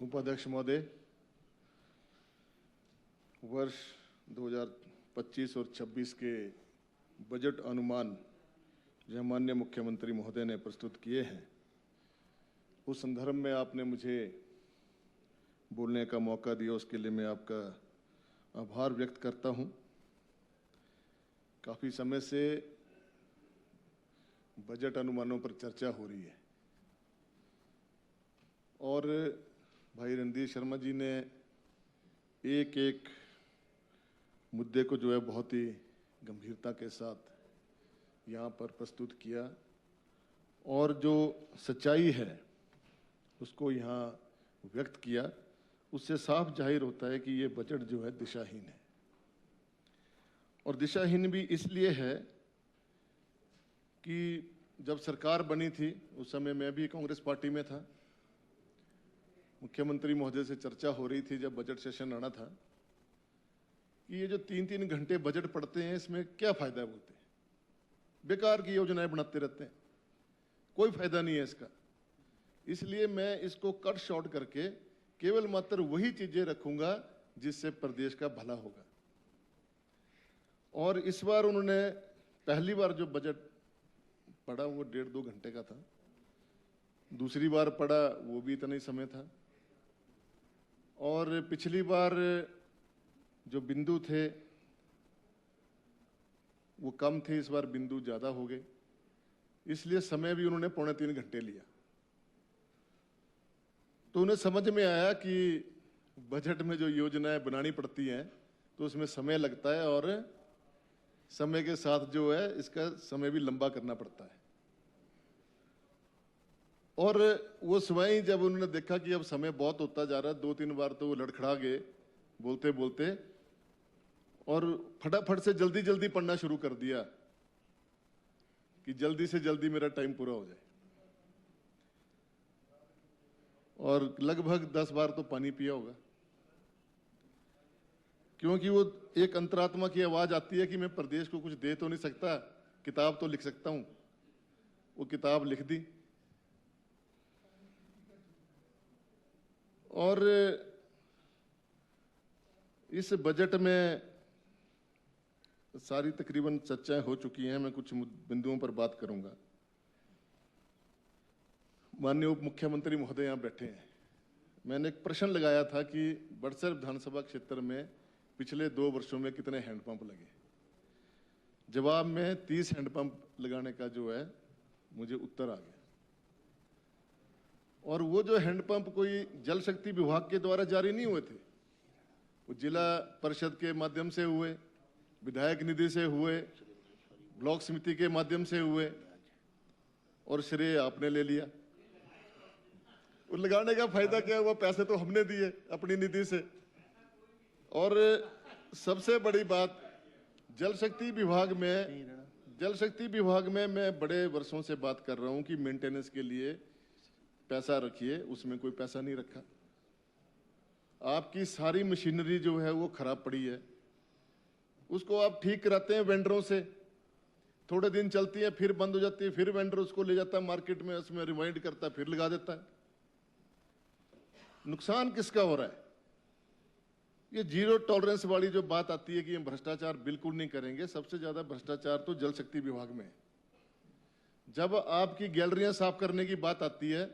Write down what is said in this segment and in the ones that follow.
उपाध्यक्ष महोदय, वर्ष 2025 और 26 के बजट अनुमान जो माननीय मुख्यमंत्री महोदय ने प्रस्तुत किए हैं, उस संदर्भ में आपने मुझे बोलने का मौका दिया, उसके लिए मैं आपका आभार व्यक्त करता हूं। काफ़ी समय से बजट अनुमानों पर चर्चा हो रही है और भाई रणधीर शर्मा जी ने एक एक मुद्दे को जो है बहुत ही गंभीरता के साथ यहाँ पर प्रस्तुत किया और जो सच्चाई है उसको यहाँ व्यक्त किया। उससे साफ जाहिर होता है कि ये बजट जो है दिशाहीन है, और दिशाहीन भी इसलिए है कि जब सरकार बनी थी उस समय मैं भी कांग्रेस पार्टी में था। मुख्यमंत्री महोदय से चर्चा हो रही थी जब बजट सेशन आना था कि ये जो 3-3 घंटे बजट पढ़ते हैं इसमें क्या फायदा है, बोलते हैं बेकार की योजनाएं बनाते रहते हैं, कोई फायदा नहीं है इसका। इसलिए मैं इसको कट शॉर्ट करके केवल मात्र वही चीजें रखूंगा जिससे प्रदेश का भला होगा। और इस बार उन्होंने पहली बार जो बजट पढ़ा वो 1.5-2 घंटे का था, दूसरी बार पढ़ा वो भी इतना ही समय था, और पिछली बार जो बिंदु थे वो कम थे, इस बार बिंदु ज्यादा हो गए, इसलिए समय भी उन्होंने 2.25 घंटे लिया। तो उन्हें समझ में आया कि बजट में जो योजनाएं बनानी पड़ती हैं तो उसमें समय लगता है और समय के साथ जो है इसका समय भी लंबा करना पड़ता है। और वो स्वयं जब उन्होंने देखा कि अब समय बहुत होता जा रहा है, 2-3 बार तो वो लड़खड़ा गए बोलते बोलते, और फटाफट से जल्दी जल्दी पढ़ना शुरू कर दिया कि जल्दी से जल्दी मेरा टाइम पूरा हो जाए, और लगभग 10 बार तो पानी पिया होगा, क्योंकि वो एक अंतरात्मा की आवाज आती है कि मैं प्रदेश को कुछ दे तो नहीं सकता, किताब तो लिख सकता हूं। वो किताब लिख दी और इस बजट में सारी तकरीबन चर्चाएं हो चुकी हैं, मैं कुछ बिंदुओं पर बात करूंगा। माननीय उप मुख्यमंत्री महोदय यहाँ बैठे हैं। मैंने एक प्रश्न लगाया था कि बड़सर विधानसभा क्षेत्र में पिछले 2 वर्षों में कितने हैंडपंप लगे। जवाब में 30 हैंडपंप लगाने का जो है मुझे उत्तर आ गया, और वो जो हैंडपंप कोई जल शक्ति विभाग के द्वारा जारी नहीं हुए थे, वो जिला परिषद के माध्यम से हुए, विधायक निधि से हुए, ब्लॉक समिति के माध्यम से हुए, और श्रेय आपने ले लिया। वो लगाने का फायदा क्या हुआ, पैसे तो हमने दिए अपनी निधि से। और सबसे बड़ी बात, जल शक्ति विभाग में मैं बड़े वर्षों से बात कर रहा हूं कि मेंटेनेंस के लिए पैसा रखिए, उसमें कोई पैसा नहीं रखा। आपकी सारी मशीनरी जो है वो खराब पड़ी है, उसको आप ठीक कराते हैं वेंडरों से, थोड़े दिन चलती है फिर बंद हो जाती है, फिर वेंडर उसको ले जाता है मार्केट में, उसमें रिमाइंड करता है, फिर लगा देता है। नुकसान किसका हो रहा है? ये जीरो टॉलरेंस वाली जो बात आती है कि हम भ्रष्टाचार बिल्कुल नहीं करेंगे, सबसे ज्यादा भ्रष्टाचार तो जल शक्ति विभाग में है। जब आपकी गैलरियां साफ करने की बात आती है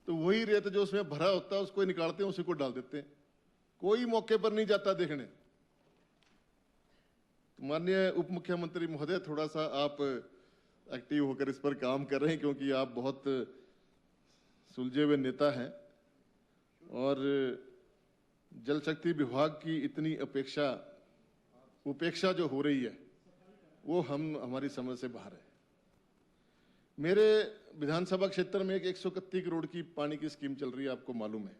तो वही रेत जो उसमें भरा होता है उसको निकालते हैं, उसी को डाल देते हैं, कोई मौके पर नहीं जाता देखने। तो माननीय उप मुख्यमंत्री महोदय, थोड़ा सा आप एक्टिव होकर इस पर काम कर रहे हैं, क्योंकि आप बहुत सुलझे हुए नेता हैं, और जल शक्ति विभाग की इतनी उपेक्षा जो हो रही है वो हमारी समझ से बाहर है। मेरे विधानसभा क्षेत्र में एक 131 करोड़ की पानी की स्कीम चल रही है, आपको मालूम है।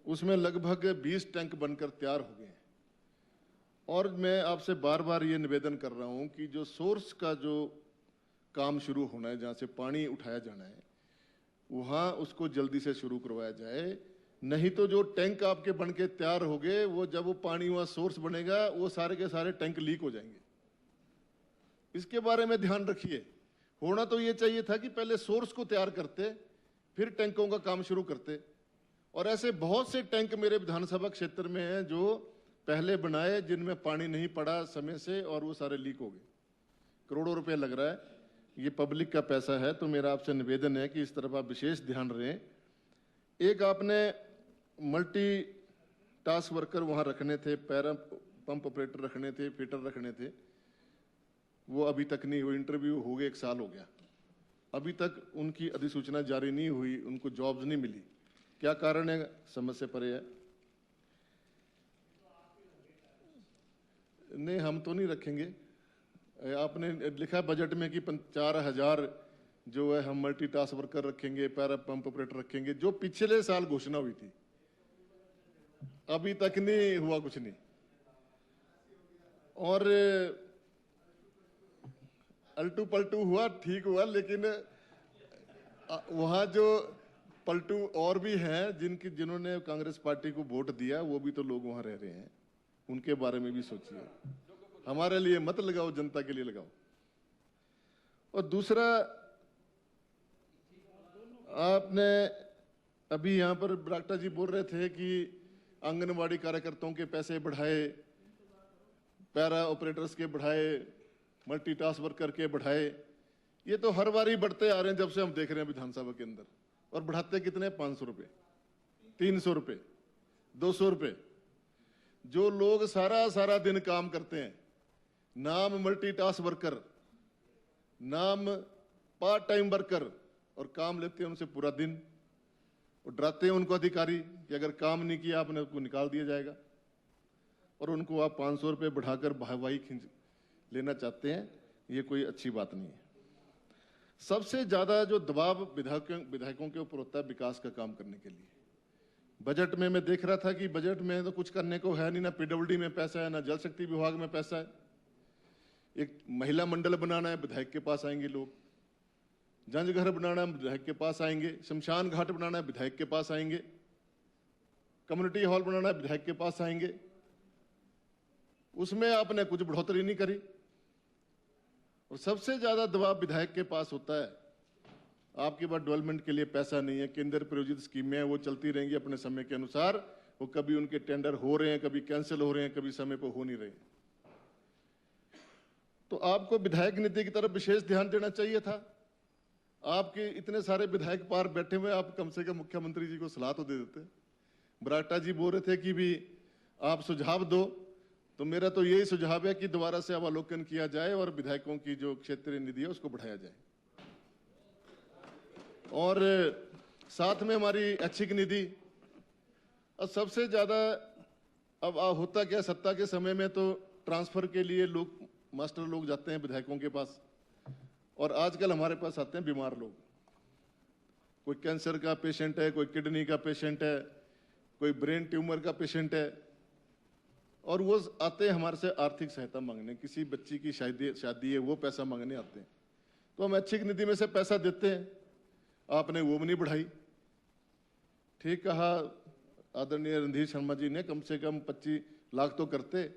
उसमें लगभग 20 टैंक बनकर तैयार हो गए हैं, और मैं आपसे बार बार ये निवेदन कर रहा हूं कि जो सोर्स का जो काम शुरू होना है, जहां से पानी उठाया जाना है, वहां उसको जल्दी से शुरू करवाया जाए। नहीं तो जो टैंक आपके बनके तैयार हो गए, वो जब वो पानी वहां सोर्स बनेगा वो सारे के सारे टैंक लीक हो जाएंगे। इसके बारे में ध्यान रखिए। होना तो ये चाहिए था कि पहले सोर्स को तैयार करते, फिर टैंकों का काम शुरू करते। और ऐसे बहुत से टैंक मेरे विधानसभा क्षेत्र में हैं जो पहले बनाए, जिनमें पानी नहीं पड़ा समय से और वो सारे लीक हो गए। करोड़ों रुपए लग रहा है, ये पब्लिक का पैसा है। तो मेरा आपसे निवेदन है कि इस तरफ आप विशेष ध्यान रहें। एक आपने मल्टी टास्क वर्कर वहां रखने थे, पैरा पंप ऑपरेटर रखने थे, फिटर रखने थे, वो अभी तक नहीं हुई। इंटरव्यू हो गए, 1 साल हो गया, अभी तक उनकी अधिसूचना जारी नहीं हुई, उनको जॉब्स नहीं मिली। क्या कारण है? समझ से परे है। नहीं, हम तो नहीं रखेंगे। आपने लिखा बजट में कि 4,000 जो है हम मल्टी टास्क वर्कर रखेंगे, पैरा पंप ऑपरेटर रखेंगे, जो पिछले साल घोषणा हुई थी, अभी तक नहीं हुआ कुछ नहीं। और अल्टू पलटू हुआ, ठीक हुआ, लेकिन वहां जो पलटू और भी हैं जिन्होंने कांग्रेस पार्टी को वोट दिया, वो भी तो लोग वहां रह रहे हैं, उनके बारे में भी सोचिए। हमारे लिए मत लगाओ, जनता के लिए लगाओ। और दूसरा, आपने अभी यहां पर बरागटा जी बोल रहे थे कि आंगनवाड़ी कार्यकर्ताओं के पैसे बढ़ाए, पैरा ऑपरेटर्स के बढ़ाए, मल्टीटास्क वर्कर के बढ़ाए। ये तो हर बार ही बढ़ते आ रहे हैं जब से हम देख रहे हैं विधानसभा के अंदर। और बढ़ाते कितने? 500 रुपए, 300 रुपए, 200 रुपए। जो लोग सारा दिन काम करते हैं, नाम मल्टीटास्क वर्कर, नाम पार्ट टाइम वर्कर, और काम लेते हैं उनसे पूरा दिन, और डराते हैं उनको अधिकारी कि अगर काम नहीं किया आपने उसको निकाल दिया जाएगा। और उनको आप 500 रुपए बढ़ाकर वाहवाही खींच लेना चाहते हैं, ये कोई अच्छी बात नहीं है। सबसे ज्यादा जो दबाव विधायकों के ऊपर होता है विकास का काम करने के लिए। बजट में मैं देख रहा था कि बजट में तो कुछ करने को है नहीं, ना पीडब्ल्यूडी में पैसा है, ना जल शक्ति विभाग में पैसा है। एक महिला मंडल बनाना है, विधायक के पास आएंगे लोग। जंज घर बनाना है, विधायक के पास आएंगे। शमशान घाट बनाना है, विधायक के पास आएंगे। कम्युनिटी हॉल बनाना है, विधायक के पास आएंगे। उसमें आपने कुछ बढ़ोतरी नहीं करी। और सबसे ज्यादा दबाव विधायक के पास होता है, आपके पास डेवलपमेंट के लिए पैसा नहीं है। केंद्र प्रायोजित स्कीमें हैं, वो चलती रहेंगी अपने समय के अनुसार। वो कभी उनके टेंडर हो रहे हैं, कभी कैंसिल हो रहे हैं, कभी समय पर हो नहीं रहे। तो आपको विधायक नीति की तरफ विशेष ध्यान देना चाहिए था। आपके इतने सारे विधायक पार बैठे हुए, आप कम से कम मुख्यमंत्री जी को सलाह तो दे देते। बरागटा जी बोल रहे थे कि भी आप सुझाव दो, तो मेरा तो यही सुझाव है कि दोबारा से अवलोकन किया जाए और विधायकों की जो क्षेत्रीय निधि है उसको बढ़ाया जाए। और साथ में हमारी ऐच्छिक निधि। और सबसे ज्यादा अब होता क्या, सत्ता के समय में तो ट्रांसफर के लिए लोग, मास्टर लोग जाते हैं विधायकों के पास, और आजकल हमारे पास आते हैं बीमार लोग। कोई कैंसर का पेशेंट है, कोई किडनी का पेशेंट है, कोई ब्रेन ट्यूमर का पेशेंट है, और वो आते हैं हमारे से आर्थिक सहायता मांगने। किसी बच्ची की शादी है, वो पैसा मांगने आते हैं। तो हम ऐच्छिक निधि में से पैसा देते हैं। आपने वो भी नहीं बढ़ाई। ठीक कहा आदरणीय रणधीर शर्मा जी ने, कम से कम 25 लाख तो करते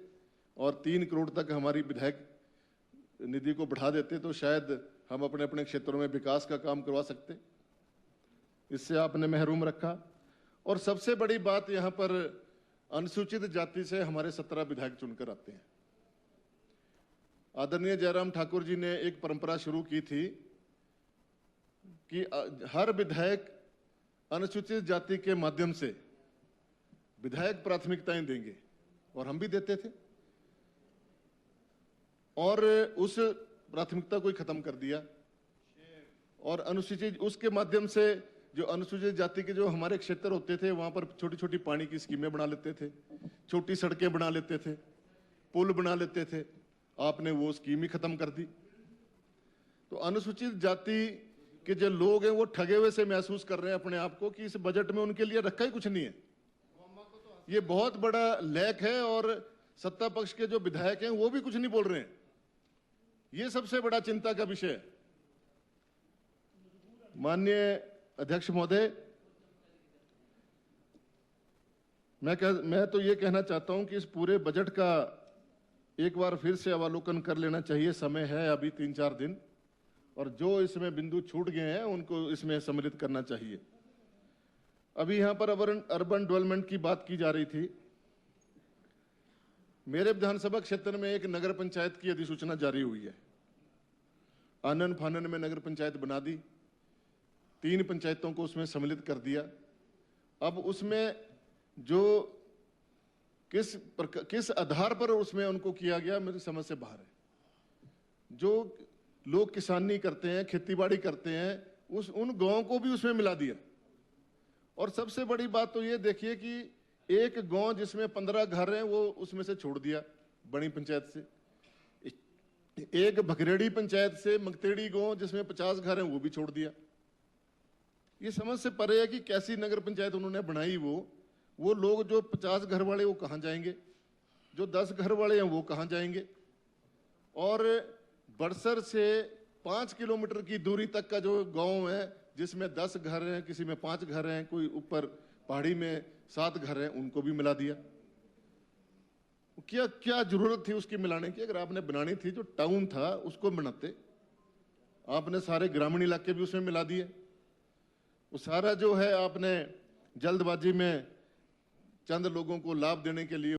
और 3 करोड़ तक हमारी विधायक निधि को बढ़ा देते, तो शायद हम अपने अपने क्षेत्रों में विकास का काम करवा सकते। इससे आपने महरूम रखा। और सबसे बड़ी बात, यहां पर अनुसूचित जाति से हमारे 17 विधायक चुनकर आते हैं। आदरणीय जयराम ठाकुर जी ने एक परंपरा शुरू की थी कि हर विधायक अनुसूचित जाति के माध्यम से विधायक प्राथमिकताएं देंगे, और हम भी देते थे। और उस प्राथमिकता को ही खत्म कर दिया। और अनुसूचित, उसके माध्यम से जो अनुसूचित जाति के जो हमारे क्षेत्र होते थे, वहां पर छोटी छोटी पानी की स्कीमें बना लेते थे, छोटी सड़कें बना लेते थे, पुल बना लेते थे। आपने वो स्कीम ही खत्म कर दी। तो अनुसूचित जाति के जो लोग हैं वो ठगे हुए से महसूस कर रहे हैं अपने आप को कि इस बजट में उनके लिए रखा ही कुछ नहीं है। ये बहुत बड़ा लैक है। और सत्ता पक्ष के जो विधायक हैं वो भी कुछ नहीं बोल रहे हैं। ये सबसे बड़ा चिंता का विषय है। माननीय अध्यक्ष महोदय, मैं तो ये कहना चाहता हूं कि इस पूरे बजट का एक बार फिर से अवलोकन कर लेना चाहिए। समय है अभी 3-4 दिन, और जो इसमें बिंदु छूट गए हैं उनको इसमें सम्मिलित करना चाहिए। अभी यहाँ पर अर्बन डेवलपमेंट की बात की जा रही थी। मेरे विधानसभा क्षेत्र में एक नगर पंचायत की अधिसूचना जारी हुई है। आनन फानन में नगर पंचायत बना दी, 3 पंचायतों को उसमें सम्मिलित कर दिया। अब उसमें जो किस आधार पर उसमें उनको किया गया, मेरी समझ से बाहर है। जो लोग किसानी करते हैं, खेतीबाड़ी करते हैं, उन गांवों को भी उसमें मिला दिया। और सबसे बड़ी बात तो ये देखिए कि एक गांव जिसमें 15 घर हैं वो उसमें से छोड़ दिया बड़ी पंचायत से। एक भगरेड़ी पंचायत से मगतेड़ी गांव जिसमें 50 घर हैं वो भी छोड़ दिया। ये समझ से परे है कि कैसी नगर पंचायत उन्होंने बनाई। वो लोग जो 50 घर वाले वो कहां जाएंगे, जो 10 घर वाले हैं वो कहां जाएंगे। और बड़सर से 5 किलोमीटर की दूरी तक का जो गांव है जिसमें 10 घर हैं, किसी में 5 घर हैं, कोई ऊपर पहाड़ी में 7 घर हैं, उनको भी मिला दिया। क्या जरूरत थी उसकी मिलाने की? अगर आपने बनानी थी, जो टाउन था उसको बनाते। आपने सारे ग्रामीण इलाके भी उसमें मिला दिए। वो सारा जो है आपने जल्दबाजी में चंद लोगों को लाभ देने के लिए